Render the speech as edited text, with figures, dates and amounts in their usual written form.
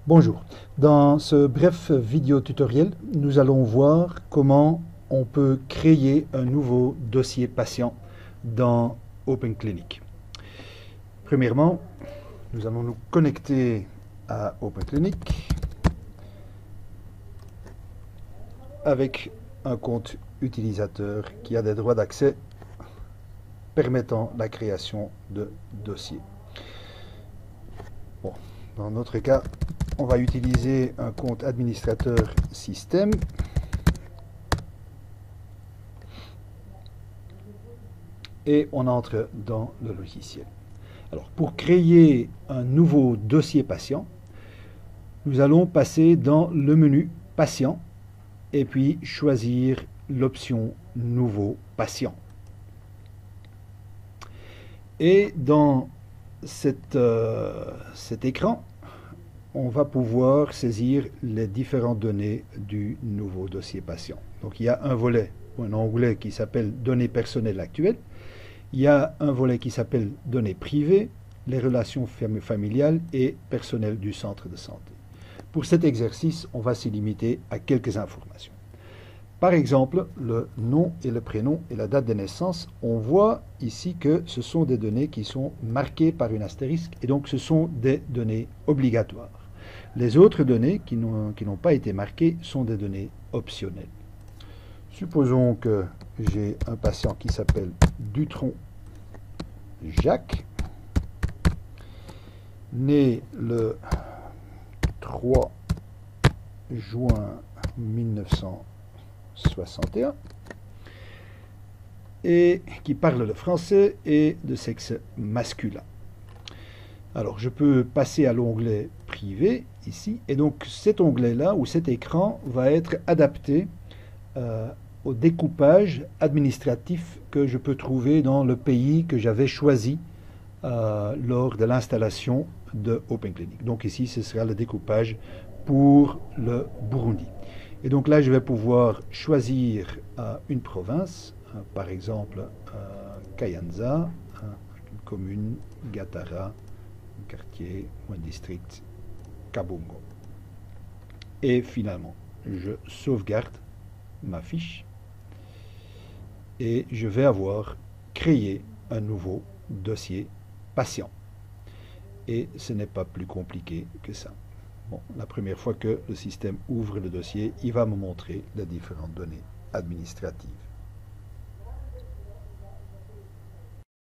Bonjour. Dans ce bref vidéo tutoriel, nous allons voir comment on peut créer un nouveau dossier patient dans OpenClinic. Premièrement, nous allons nous connecter à OpenClinic avec un compte utilisateur qui a des droits d'accès permettant la création de dossiers. Bon, dans notre cas, on va utiliser un compte administrateur système. Et on entre dans le logiciel. Alors, pour créer un nouveau dossier patient, nous allons passer dans le menu patient et puis choisir l'option nouveau patient. Et dans cet écran, on va pouvoir saisir les différentes données du nouveau dossier patient. Donc il y a un volet, un onglet qui s'appelle données personnelles actuelles. Il y a un volet qui s'appelle données privées, les relations familiales et personnelles du centre de santé. Pour cet exercice, on va s'y limiter à quelques informations. Par exemple, le nom et le prénom et la date de naissance, on voit ici que ce sont des données qui sont marquées par une astérisque et donc ce sont des données obligatoires. Les autres données qui n'ont pas été marquées sont des données optionnelles. Supposons que j'ai un patient qui s'appelle Dutron Jacques, né le 3 juin 1961 et qui parle le français et de sexe masculin. Alors je peux passer à l'onglet privé ici et donc cet onglet-là ou cet écran va être adapté au découpage administratif que je peux trouver dans le pays que j'avais choisi lors de l'installation de OpenClinic. Donc ici, ce sera le découpage pour le Burundi. Et donc là, je vais pouvoir choisir une province, par exemple Kayanza, une commune, Gatara, un quartier ou un district, Kabongo. Et finalement, je sauvegarde ma fiche et je vais avoir créé un nouveau dossier patient. Et ce n'est pas plus compliqué que ça. Bon, la première fois que le système ouvre le dossier, il va me montrer les différentes données administratives.